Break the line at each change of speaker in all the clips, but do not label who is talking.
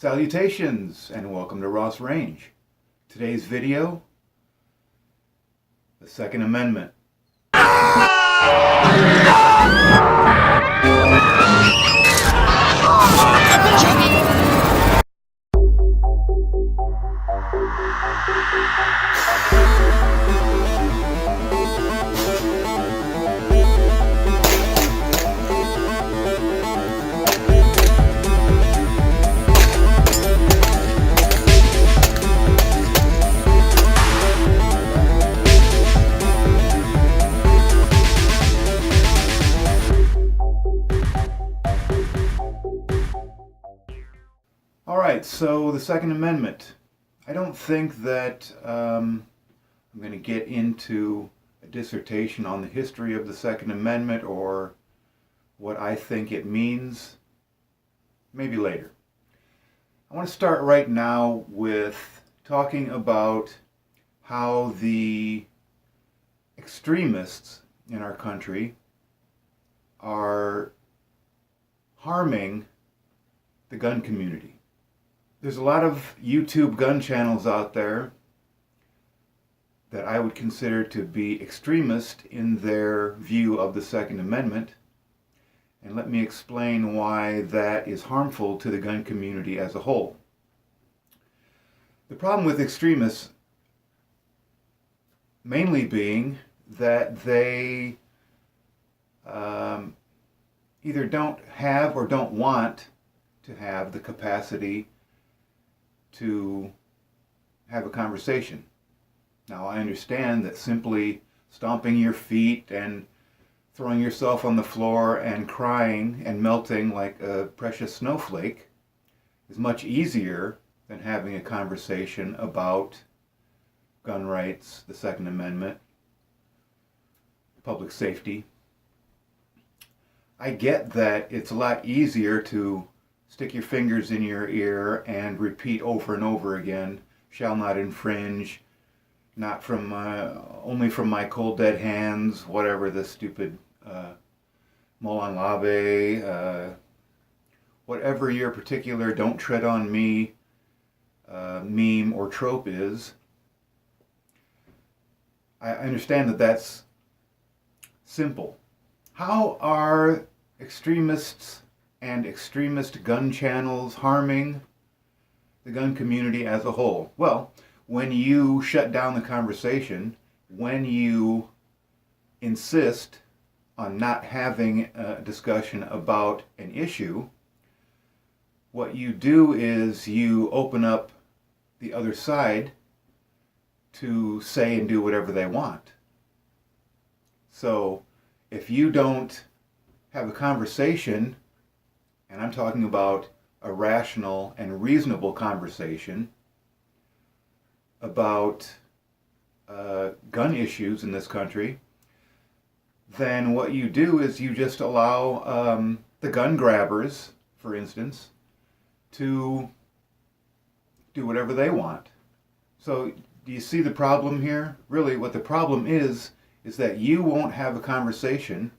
Salutations and welcome to Ross Range. Today's video, the Second Amendment. Alright, so the Second Amendment. I don't think that I'm going to get into a dissertation on the history of the Second Amendment or what I think it means. Maybe later. I want to start right now with talking about how the extremists in our country are harming the gun community. There's a lot of YouTube gun channels out there that I would consider to be extremist in their view of the Second Amendment. And let me explain why that is harmful to the gun community as a whole. The problem with extremists mainly being that they either don't have or don't want to have the capacity to have a conversation. Now, I understand that simply stomping your feet and throwing yourself on the floor and crying and melting like a precious snowflake is much easier than having a conversation about gun rights, the Second Amendment, public safety. I get that it's a lot easier to stick your fingers in your ear and repeat over and over again, shall not infringe, not from only from my cold dead hands, whatever the stupid Molon Labe, whatever your particular don't tread on me meme or trope is. I understand that that's simple. How are extremists and extremist gun channels harming the gun community as a whole? Well, when you shut down the conversation, when you insist on not having a discussion about an issue, what you do is you open up the other side to say and do whatever they want. So if you don't have a conversation, and I'm talking about a rational and reasonable conversation about gun issues in this country, then what you do is you just allow the gun grabbers, for instance, to do whatever they want. So do you see the problem here? Really, what the problem is that you won't have a conversation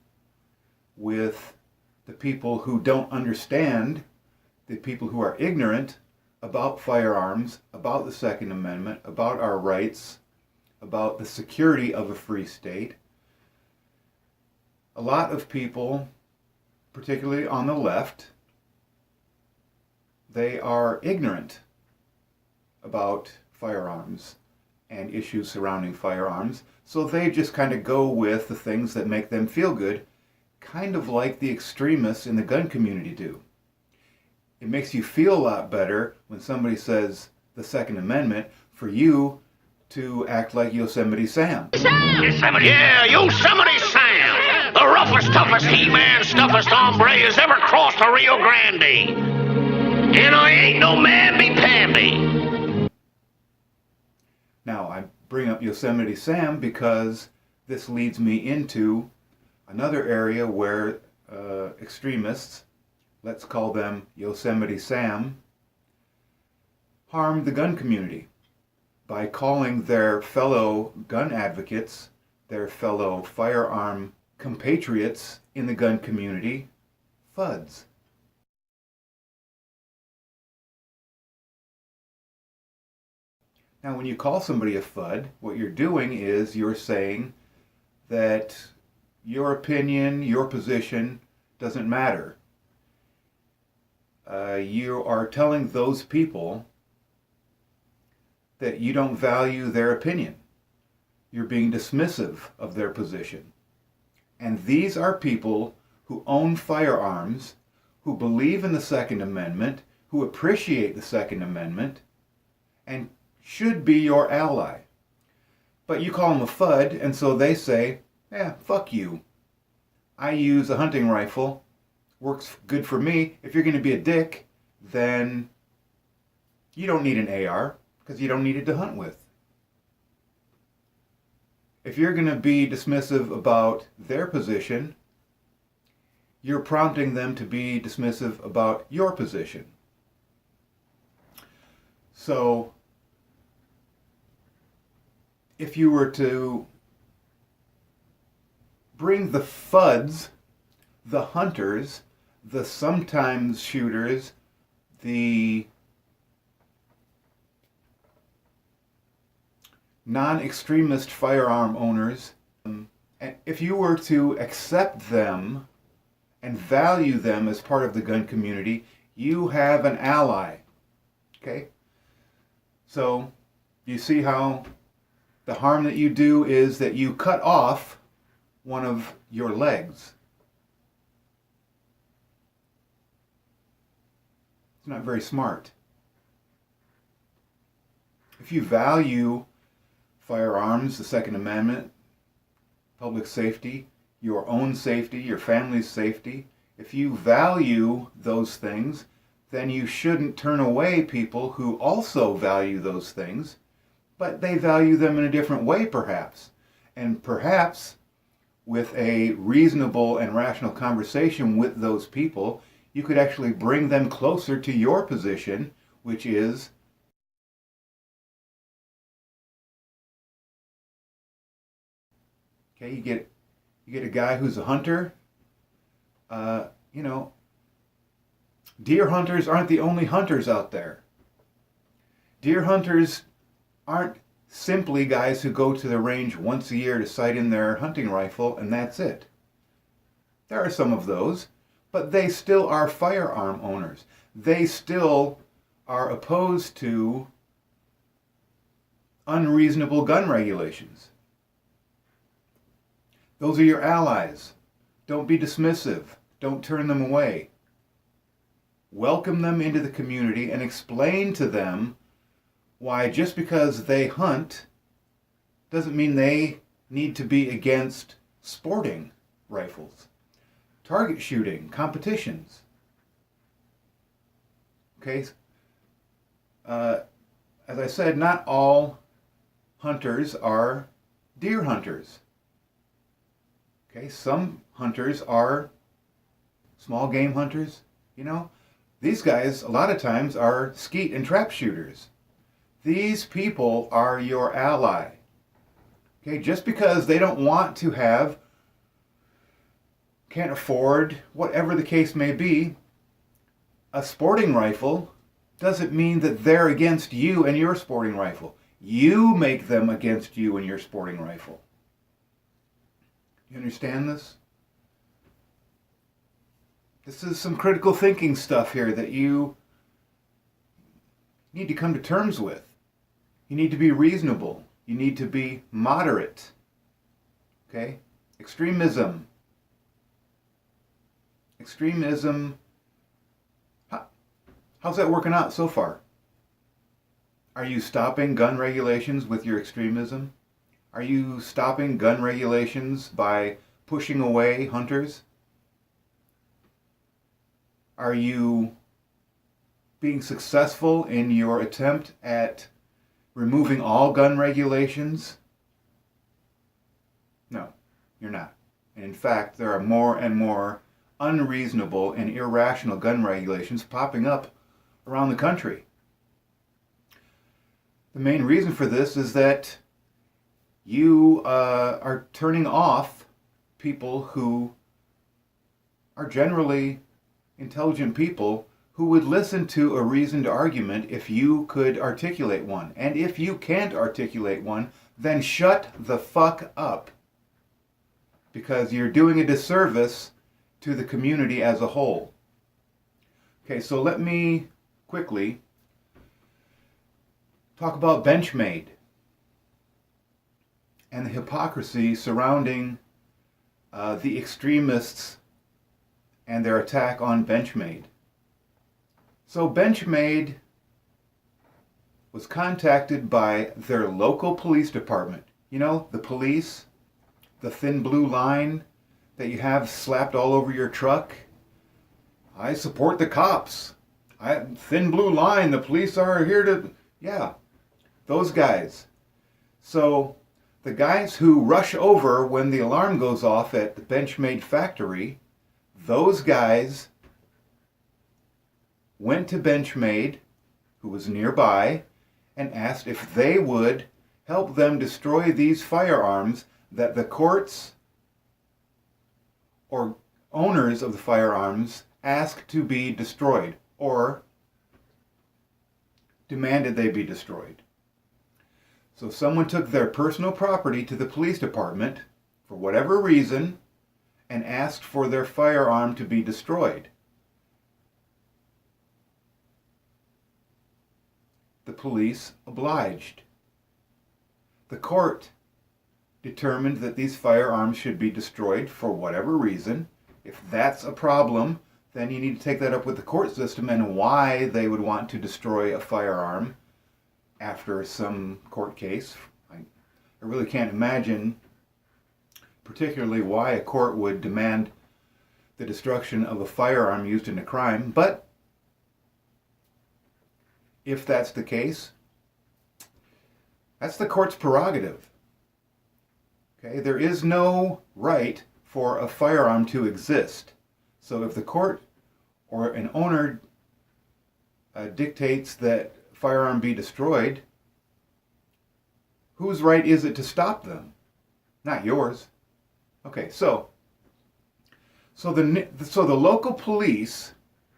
with the people who don't understand, the people who are ignorant about firearms, about the Second Amendment, about our rights, about the security of a free state. A lot of people, particularly on the left, they are ignorant about firearms and issues surrounding firearms, so they just kind of go with the things that make them feel good, kind of like the extremists in the gun community do. It makes you feel a lot better when somebody says the Second Amendment for you to act like Yosemite Sam.
Yosemite? Yeah, Yosemite Sam! The roughest, toughest He-Man, stuffest hombre has ever crossed the Rio Grande. And I ain't no mamby-pamby.
Now, I bring up Yosemite Sam because this leads me into another area where extremists, let's call them Yosemite Sam, harm the gun community by calling their fellow gun advocates, their fellow firearm compatriots in the gun community, FUDs. Now, when you call somebody a FUD, what you're doing is you're saying that your opinion, your position doesn't matter. You are telling those people that you don't value their opinion. You're being dismissive of their position. And these are people who own firearms, who believe in the Second Amendment, who appreciate the Second Amendment, and should be your ally. But you call them a FUD, and so they say, fuck you. I use a hunting rifle. Works good for me. If you're going to be a dick, then you don't need an AR, because you don't need it to hunt with. If you're going to be dismissive about their position, you're prompting them to be dismissive about your position. So, if you were to bring the FUDs, the hunters, the sometimes shooters, the non-extremist firearm owners, if you were to accept them and value them as part of the gun community, you have an ally. Okay? So, you see how the harm that you do is that you cut off one of your legs. It's not very smart. If you value firearms, the Second Amendment, public safety, your own safety, your family's safety, if you value those things, then you shouldn't turn away people who also value those things, but they value them in a different way perhaps. And perhaps with a reasonable and rational conversation with those people, you could actually bring them closer to your position, which is okay, you get a guy who's a hunter. Deer hunters aren't the only hunters out there. Deer hunters aren't simply guys who go to the range once a year to sight in their hunting rifle and that's it. There are some of those, but they still are firearm owners. They still are opposed to unreasonable gun regulations. Those are your allies. Don't be dismissive. Don't turn them away. Welcome them into the community and explain to them why just because they hunt doesn't mean they need to be against sporting rifles, target shooting, competitions. Okay? As I said, not all hunters are deer hunters. Okay, some hunters are small game hunters, These guys, a lot of times, are skeet and trap shooters. These people are your ally. Okay, just because they don't want to have, can't afford, whatever the case may be, a sporting rifle doesn't mean that they're against you and your sporting rifle. You make them against you and your sporting rifle. You understand this? This is some critical thinking stuff here that you need to come to terms with. You need to be reasonable. You need to be moderate. Okay? Extremism. How's that working out so far? Are you stopping gun regulations with your extremism? Are you stopping gun regulations by pushing away hunters? Are you being successful in your attempt at removing all gun regulations? No, you're not. And in fact, there are more and more unreasonable and irrational gun regulations popping up around the country. The main reason for this is that you are turning off people who are generally intelligent people who would listen to a reasoned argument if you could articulate one. And if you can't articulate one, then shut the fuck up. Because you're doing a disservice to the community as a whole. Okay, so let me quickly talk about Benchmade and the hypocrisy surrounding the extremists and their attack on Benchmade. So Benchmade was contacted by their local police department. You know, the police, the thin blue line that you have slapped all over your truck. I support the cops. Thin blue line, the police are here to... Yeah, those guys. So the guys who rush over when the alarm goes off at the Benchmade factory, those guys went to Benchmade, who was nearby, and asked if they would help them destroy these firearms that the courts or owners of the firearms asked to be destroyed or demanded they be destroyed. So someone took their personal property to the police department for whatever reason and asked for their firearm to be destroyed. The police obliged. The court determined that these firearms should be destroyed for whatever reason. If that's a problem, then you need to take that up with the court system and why they would want to destroy a firearm after some court case. I really can't imagine particularly why a court would demand the destruction of a firearm used in a crime, but if that's the case, that's the court's prerogative. Okay, there is no right for a firearm to exist. So if the court or an owner dictates that firearm be destroyed, whose right is it to stop them? Not yours. Okay, so the local police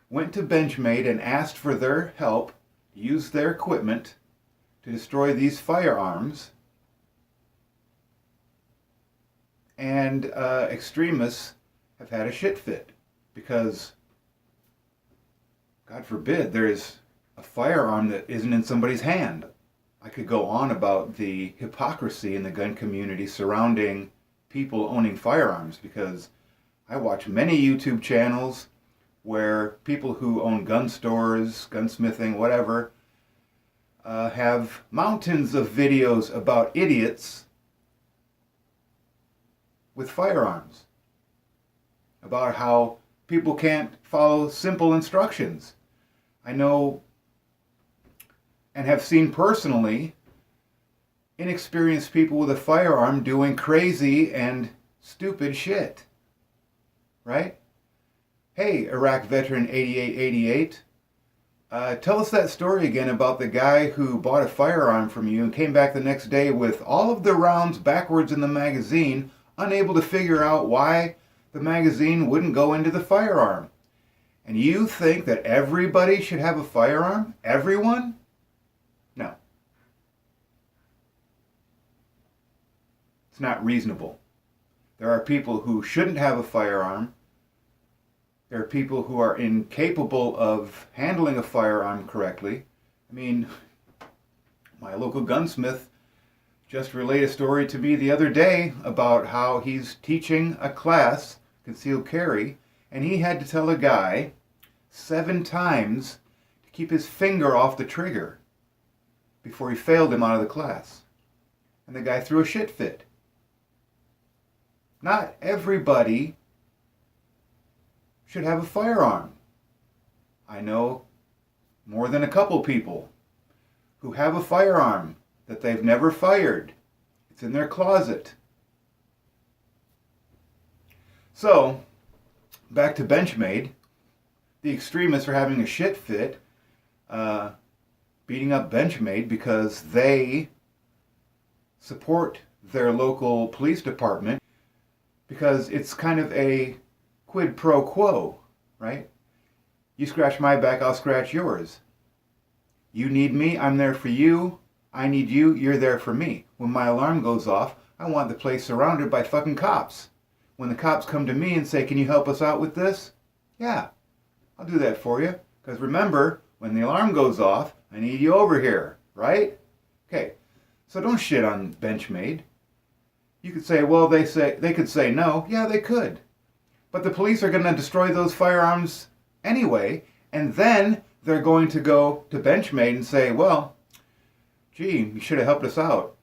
went to Benchmade and asked for their help, use their equipment to destroy these firearms, and extremists have had a shit fit because, God forbid, there is a firearm that isn't in somebody's hand. I could go on about the hypocrisy in the gun community surrounding people owning firearms, because I watch many YouTube channels where people who own gun stores, gunsmithing, whatever, have mountains of videos about idiots with firearms, about how people can't follow simple instructions. I know and have seen personally inexperienced people with a firearm doing crazy and stupid shit. Right? Hey, Iraq veteran 8888, tell us that story again about the guy who bought a firearm from you and came back the next day with all of the rounds backwards in the magazine, unable to figure out why the magazine wouldn't go into the firearm. And you think that everybody should have a firearm? Everyone? No. It's not reasonable. There are people who shouldn't have a firearm. There are people who are incapable of handling a firearm correctly. I mean, my local gunsmith just relayed a story to me the other day about how he's teaching a class, concealed carry, and he had to tell a guy 7 times to keep his finger off the trigger before he failed him out of the class. And the guy threw a shit fit. Not everybody should have a firearm. I know more than a couple people who have a firearm that they've never fired. It's in their closet. So, back to Benchmade. The extremists are having a shit fit, beating up Benchmade because they support their local police department, because it's kind of a quid pro quo, right? You scratch my back, I'll scratch yours. You need me, I'm there for you. I need you, you're there for me. When my alarm goes off, I want the place surrounded by fucking cops. When the cops come to me and say, can you help us out with this? Yeah, I'll do that for you. Because remember, when the alarm goes off, I need you over here, right? Okay, so don't shit on Benchmade. You could say, well, they could say no. Yeah, they could. But the police are going to destroy those firearms anyway, and then they're going to go to Benchmade and say, well, gee, you should have helped us out.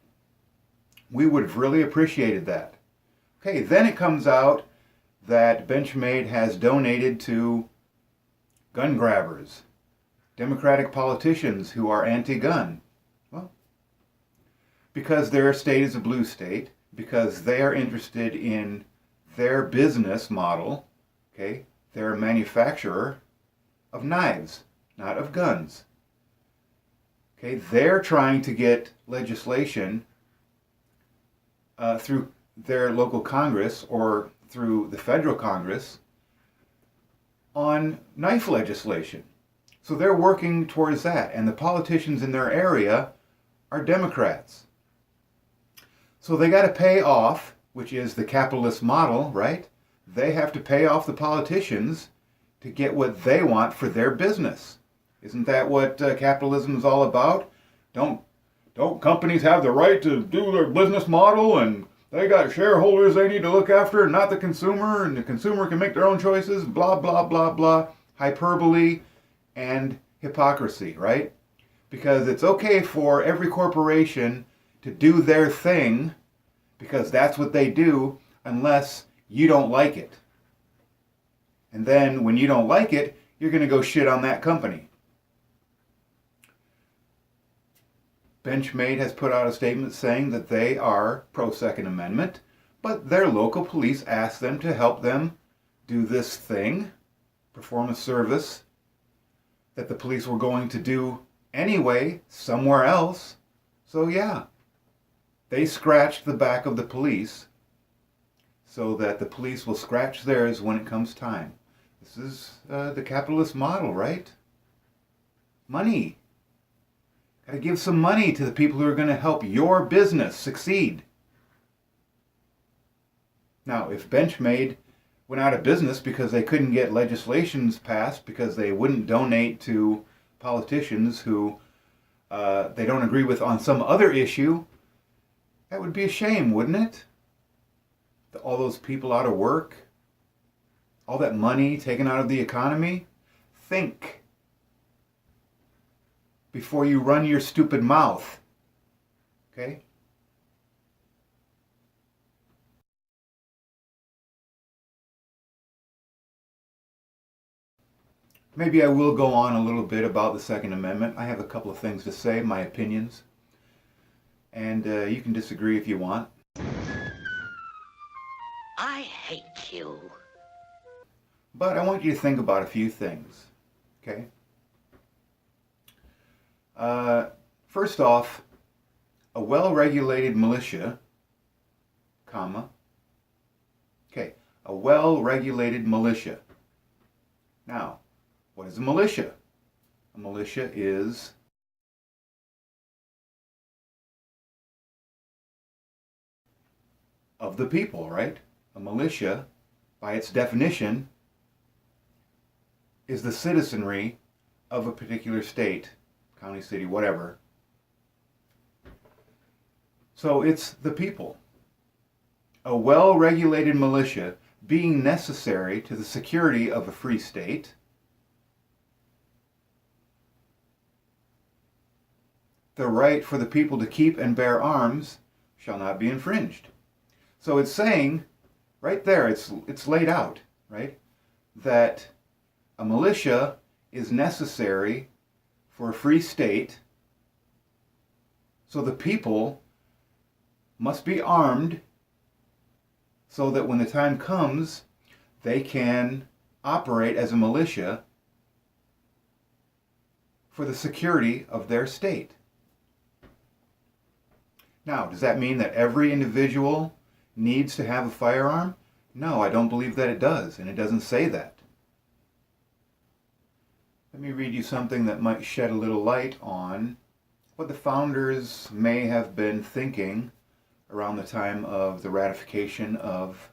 We would have really appreciated that. Okay, then it comes out that Benchmade has donated to gun grabbers, Democratic politicians who are anti-gun. Well, because their state is a blue state, because they are interested in their business model, okay? They're a manufacturer of knives, not of guns. Okay, they're trying to get legislation through their local Congress or through the federal Congress on knife legislation. So they're working towards that, and the politicians in their area are Democrats. So they got to pay off, which is the capitalist model, right? They have to pay off the politicians to get what they want for their business. Isn't that what capitalism is all about? Don't companies have the right to do their business model, and they got shareholders they need to look after, not the consumer, and the consumer can make their own choices, blah, blah, blah, blah. Hyperbole and hypocrisy, right? Because it's okay for every corporation to do their thing, because that's what they do, unless you don't like it. And then when you don't like it, you're going to go shit on that company. Benchmade has put out a statement saying that they are pro-Second Amendment, but their local police asked them to help them do this thing, perform a service that the police were going to do anyway somewhere else. So yeah, they scratched the back of the police so that the police will scratch theirs when it comes time. This is the capitalist model, right? Money. Got to give some money to the people who are going to help your business succeed. Now, if Benchmade went out of business because they couldn't get legislations passed because they wouldn't donate to politicians who they don't agree with on some other issue, that would be a shame, wouldn't it? All those people out of work, all that money taken out of the economy. Think before you run your stupid mouth, okay? Maybe I will go on a little bit about the Second Amendment. I have a couple of things to say, my opinions. And you can disagree if you want.
I hate you.
But I want you to think about a few things, okay? First off, a well-regulated militia, comma, okay, a well-regulated militia. Now, what is a militia? A militia is of the people, right? A militia, by its definition, is the citizenry of a particular state, county, city, whatever. So it's the people. A well-regulated militia being necessary to the security of a free state, the right for the people to keep and bear arms shall not be infringed. So it's saying, right there, it's laid out, right, that a militia is necessary for a free state, so the people must be armed so that when the time comes, they can operate as a militia for the security of their state. Now, does that mean that every individual needs to have a firearm? No, I don't believe that it does, and it doesn't say that. let me read you something that might shed a little light on what the founders may have been thinking around the time of the ratification of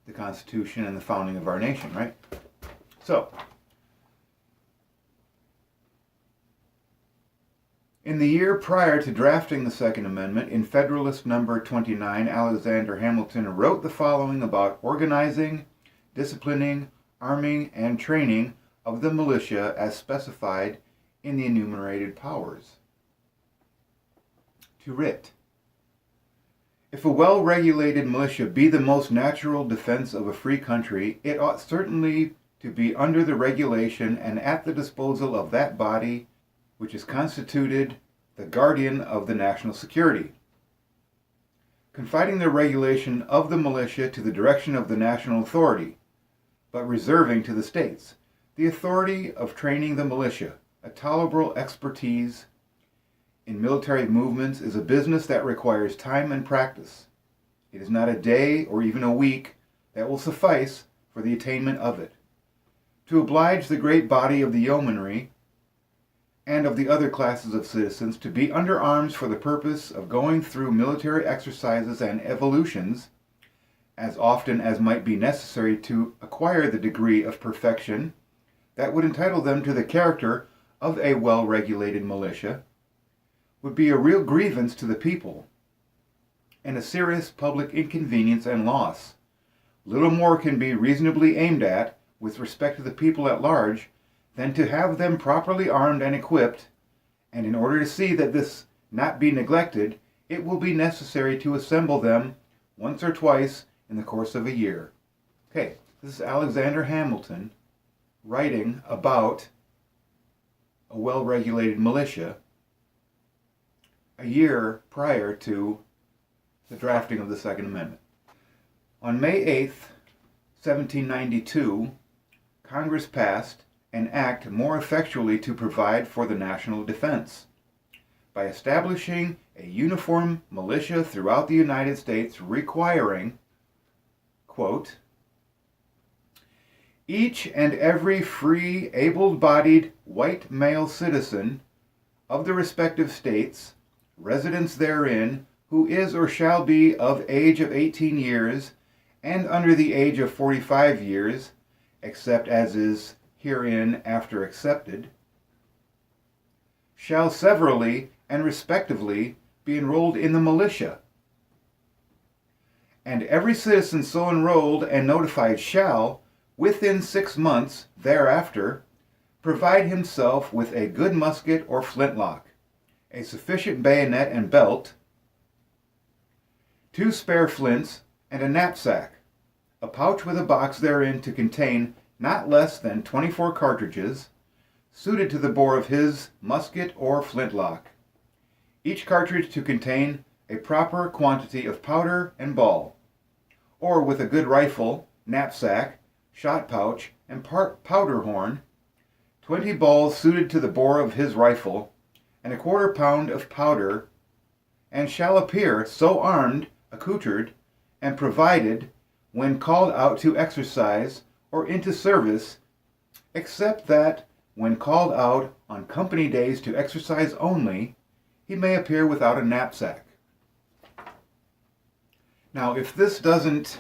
the Constitution and the founding of our nation, right? So, in the year prior to drafting the Second Amendment, in Federalist Number 29, Alexander Hamilton wrote the following about organizing, disciplining, arming, and training of the militia as specified in the enumerated powers. To wit, if a well-regulated militia be the most natural defense of a free country, it ought certainly to be under the regulation and at the disposal of that body which is constituted the guardian of the national security, confiding the regulation of the militia to the direction of the national authority, but reserving to the states the authority of training the militia. A tolerable expertise in military movements is a business that requires time and practice. It is not a day or even a week that will suffice for the attainment of it. To oblige the great body of the yeomanry and of the other classes of citizens to be under arms for the purpose of going through military exercises and evolutions, as often as might be necessary to acquire the degree of perfection that would entitle them to the character of a well-regulated militia, would be a real grievance to the people, and a serious public inconvenience and loss. Little more can be reasonably aimed at, with respect to the people at large, than to have them properly armed and equipped, and in order to see that this not be neglected, it will be necessary to assemble them once or twice in the course of a year. Okay, this is Alexander Hamilton writing about a well-regulated militia a year prior to the drafting of the Second Amendment. On May 8th, 1792, Congress passed an act more effectually to provide for the national defense by establishing a uniform militia throughout the United States requiring, quote, each and every free, able-bodied white male citizen of the respective states, residents therein, who is or shall be of age of 18 years and under the age of 45 years, except as is herein after accepted, shall severally and respectively be enrolled in the militia. And every citizen so enrolled and notified shall, within 6 months thereafter, provide himself with a good musket or flintlock, a sufficient bayonet and belt, 2 spare flints, and a knapsack, a pouch with a box therein to contain not less than 24 cartridges, suited to the bore of his musket or flintlock, each cartridge to contain a proper quantity of powder and ball, or with a good rifle, knapsack, shot pouch, and powder horn, 20 balls suited to the bore of his rifle, and a quarter-pound of powder, and shall appear so armed, accoutred, and provided when called out to exercise or into service, except that when called out on company days to exercise only, he may appear without a knapsack. Now, if this doesn't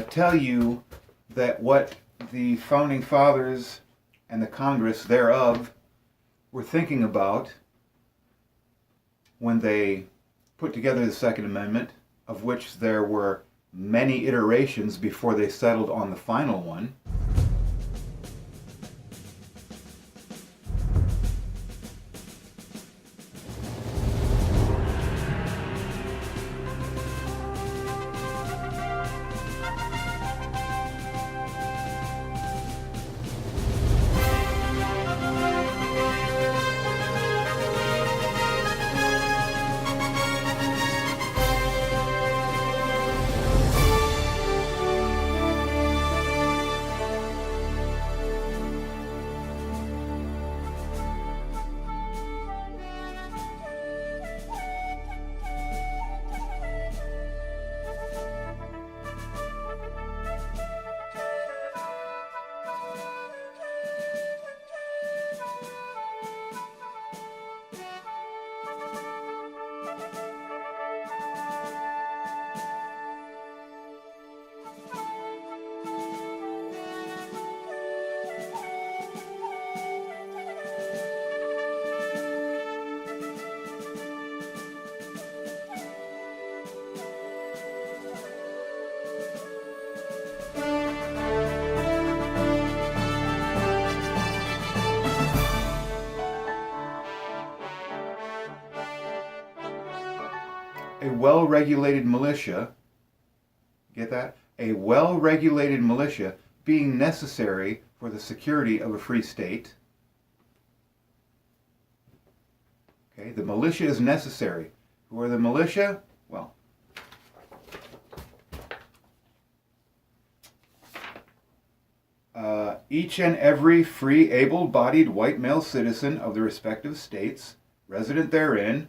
tell you that what the Founding Fathers and the Congress thereof were thinking about when they put together the Second Amendment, of which there were many iterations before they settled on the final one, a well-regulated militia, get that? A well-regulated militia being necessary for the security of a free state. Okay, the militia is necessary. Who are the militia? Well, each and every free, able-bodied white male citizen of the respective states, resident therein,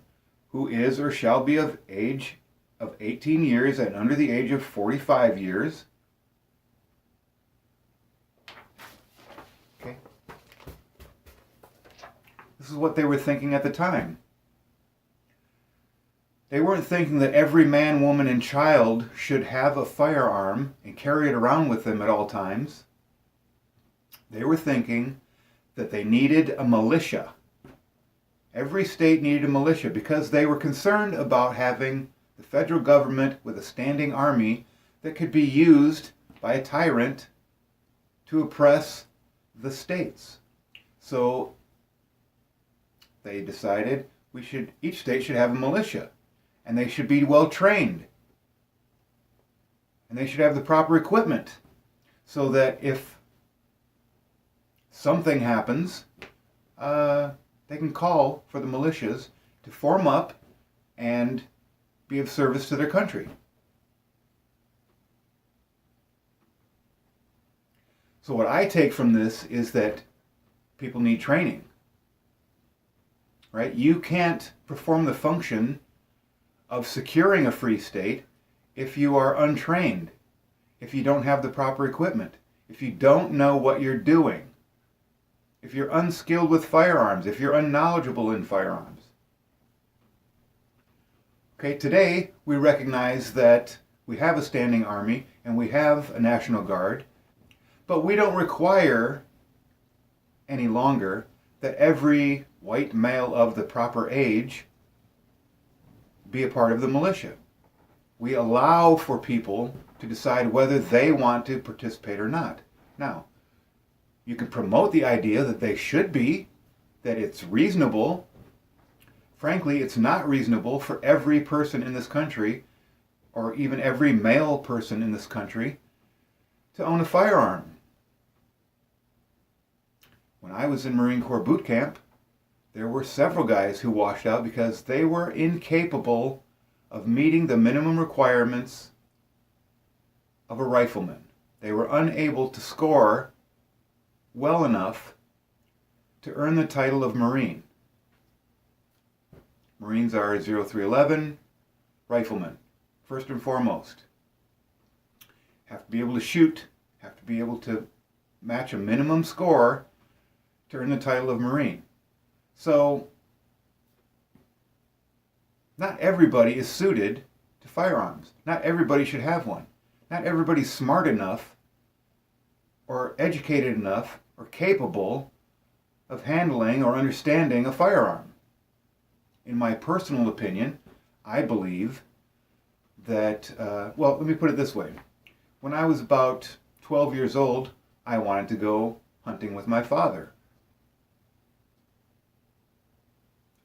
who is or shall be of age of 18 years and under the age of 45 years. Okay. This is what they were thinking at the time. They weren't thinking that every man, woman, and child should have a firearm and carry it around with them at all times. They were thinking that they needed a militia. Every state needed a militia because they were concerned about having the federal government with a standing army that could be used by a tyrant to oppress the states. So they decided each state should have a militia, and they should be well trained, and they should have the proper equipment so that if something happens, they can call for the militias to form up and be of service to their country. So what I take from this is that people need training, right? You can't perform the function of securing a free state if you are untrained, if you don't have the proper equipment, if you don't know what you're doing, if you're unskilled with firearms, if you're unknowledgeable in firearms. Okay, today we recognize that we have a standing army and we have a National Guard, but we don't require any longer that every white male of the proper age be a part of the militia. We allow for people to decide whether they want to participate or not. Now, you can promote the idea that they should be, that it's reasonable. Frankly, it's not reasonable for every person in this country, or even every male person in this country, to own a firearm. When I was in Marine Corps boot camp, there were several guys who washed out because they were incapable of meeting the minimum requirements of a rifleman. They were unable to score well enough to earn the title of Marine. Marines are 0311 riflemen, first and foremost. Have to be able to shoot, have to be able to match a minimum score to earn the title of Marine. So, not everybody is suited to firearms. Not everybody should have one. Not everybody's smart enough or educated enough or capable of handling or understanding a firearm. In my personal opinion, I believe that, well, let me put it this way. When I was about 12 years old, I wanted to go hunting with my father.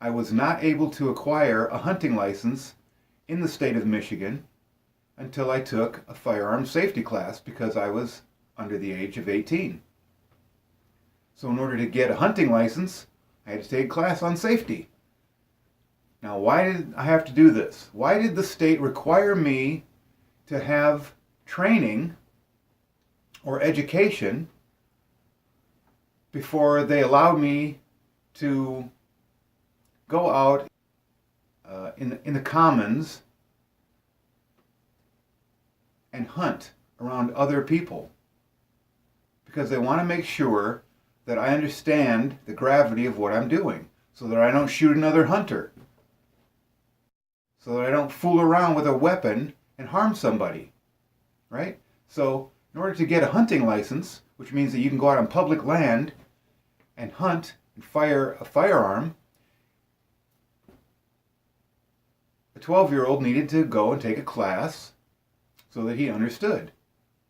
I was not able to acquire a hunting license in the state of Michigan until I took a firearm safety class because I was under the age of 18. So in order to get a hunting license, I had to take a class on safety. Now, why did I have to do this? Why did the state require me to have training or education before they allowed me to go out in the commons and hunt around other people? Because they want to make sure that I understand the gravity of what I'm doing, so that I don't shoot another hunter, so that I don't fool around with a weapon and harm somebody, right? So in order to get a hunting license, which means that you can go out on public land and hunt and fire a firearm, a 12-year-old needed to go and take a class so that he understood.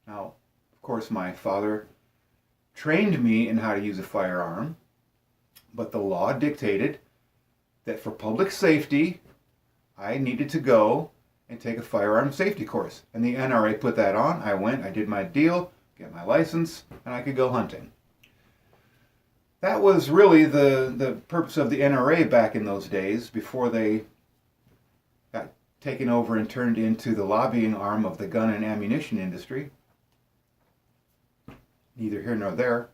Now, of course, my father trained me in how to use a firearm, but the law dictated that for public safety, I needed to go and take a firearm safety course. And the NRA put that on. I went, I did my deal, get my license, and I could go hunting. That was really the purpose of the NRA back in those days, before they got taken over and turned into the lobbying arm of the gun and ammunition industry. Neither here nor there.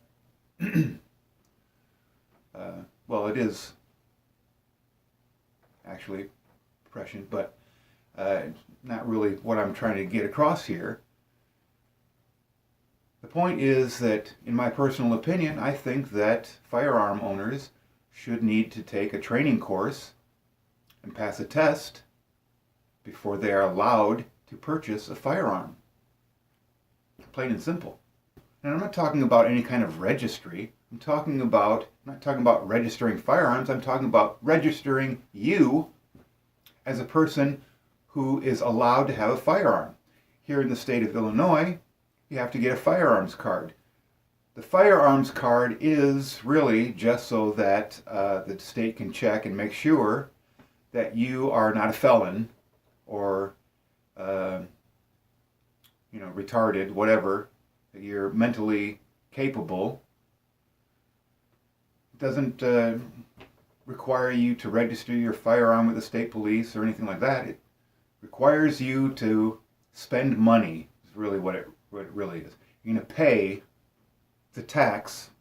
Well, it is actually prescient, but not really what I'm trying to get across here. The point is that, in my personal opinion, I think that firearm owners should need to take a training course and pass a test before they are allowed to purchase a firearm. Plain and simple. And I'm not talking about any kind of registry. I'm not talking about registering firearms. I'm talking about registering you as a person who is allowed to have a firearm. Here in the state of Illinois, you have to get a firearms card. The firearms card is really just so that the state can check and make sure that you are not a felon or retarded, whatever, that you're mentally capable. It doesn't require you to register your firearm with the state police or anything like that. It requires you to spend money, is really what it really is. You're going to pay the tax,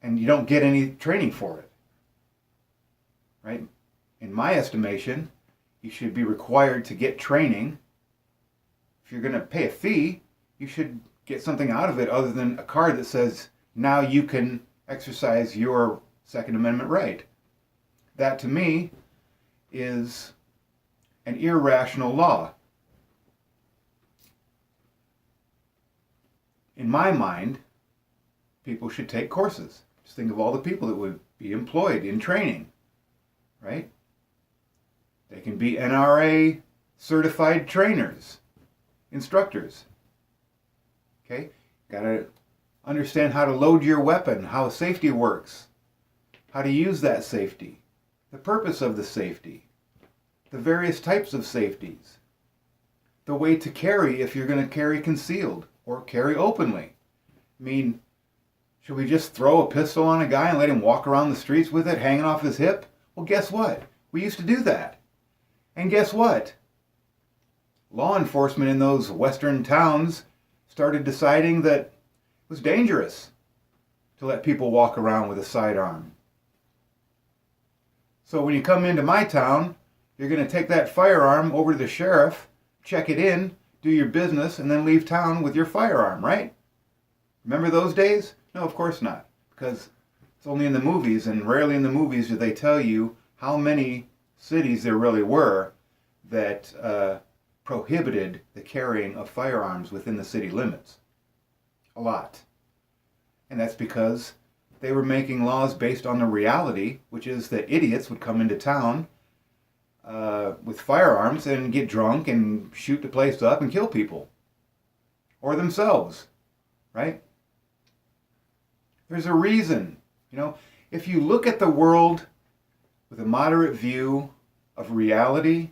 and you don't get any training for it. Right? In my estimation, you should be required to get training. If you're going to pay a fee, you should get something out of it other than a card that says, now you can exercise your Second Amendment right. That, to me, is an irrational law. In my mind, people should take courses. Just think of all the people that would be employed in training, right? They can be NRA certified trainers, instructors. Okay? Got to understand how to load your weapon, how safety works, how to use that safety, the purpose of the safety, the various types of safeties, the way to carry if you're going to carry concealed or carry openly. I mean, should we just throw a pistol on a guy and let him walk around the streets with it hanging off his hip? Well, guess what? We used to do that. And guess what? Law enforcement in those western towns started deciding that it was dangerous to let people walk around with a sidearm. So when you come into my town, you're going to take that firearm over to the sheriff, check it in, do your business, and then leave town with your firearm, right? Remember those days? No, of course not. Because it's only in the movies, and rarely in the movies do they tell you how many cities there really were that prohibited the carrying of firearms within the city limits. A lot. And that's because they were making laws based on the reality, which is that idiots would come into town with firearms and get drunk and shoot the place up and kill people. Or themselves. Right? There's a reason. If you look at the world with a moderate view of reality,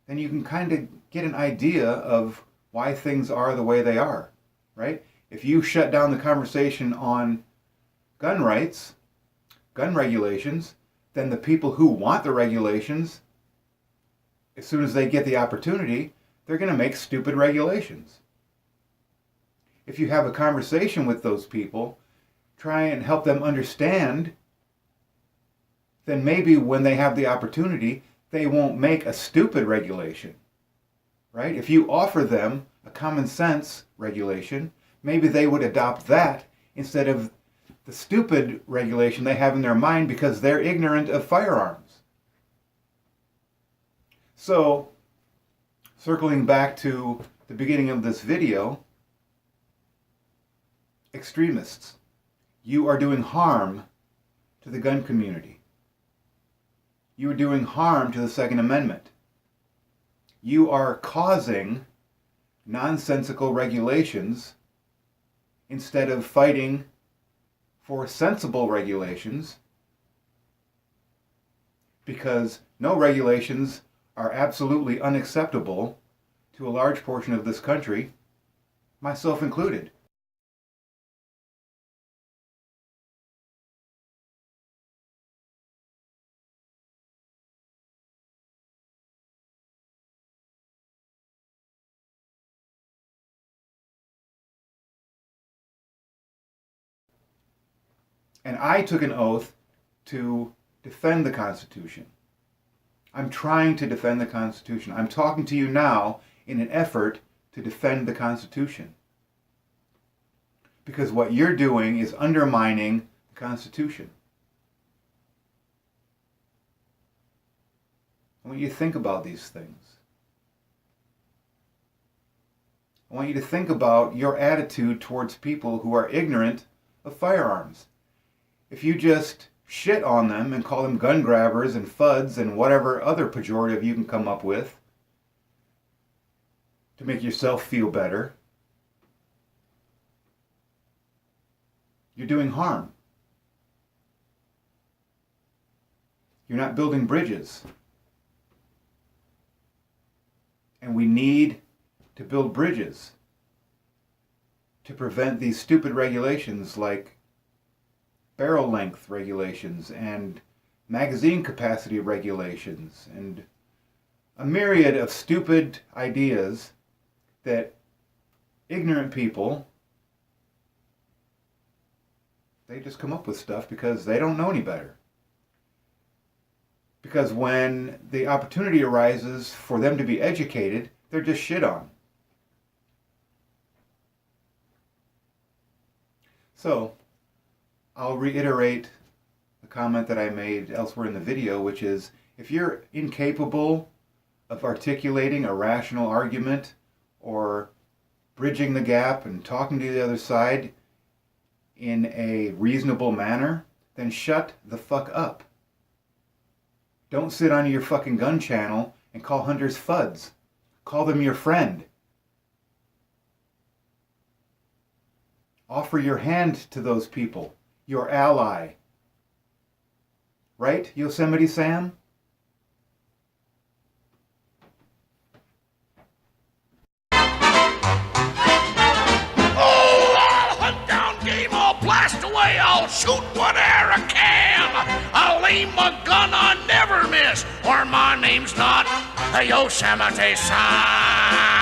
then you can kind of get an idea of why things are the way they are. Right? If you shut down the conversation on gun rights, gun regulations, then the people who want the regulations, as soon as they get the opportunity, they're going to make stupid regulations. If you have a conversation with those people, try and help them understand, then maybe when they have the opportunity, they won't make a stupid regulation. Right? If you offer them a common sense regulation, maybe they would adopt that instead of the stupid regulation they have in their mind because they're ignorant of firearms. So, circling back to the beginning of this video, extremists, you are doing harm to the gun community. You are doing harm to the Second Amendment. You are causing nonsensical regulations instead of fighting for sensible regulations, because no regulations are absolutely unacceptable to a large portion of this country, myself included. And I took an oath to defend the Constitution. I'm trying to defend the Constitution. I'm talking to you now in an effort to defend the Constitution. Because what you're doing is undermining the Constitution. I want you to think about these things. I want you to think about your attitude towards people who are ignorant of firearms. If you just shit on them and call them gun grabbers and fuds and whatever other pejorative you can come up with to make yourself feel better, you're doing harm. You're not building bridges. And we need to build bridges to prevent these stupid regulations like barrel length regulations and magazine capacity regulations and a myriad of stupid ideas that ignorant people, they just come up with stuff because they don't know any better. Because when the opportunity arises for them to be educated, they're just shit on. So, I'll reiterate a comment that I made elsewhere in the video, which is, if you're incapable of articulating a rational argument or bridging the gap and talking to the other side in a reasonable manner, then shut the fuck up. Don't sit on your fucking gun channel and call hunters fuds. Call them your friend. Offer your hand to those people. Your ally. Right, Yosemite Sam?
Oh, I'll hunt down game, I'll blast away, I'll shoot whatever I can. I'll aim my gun, I never miss, or my name's not a Yosemite Sam.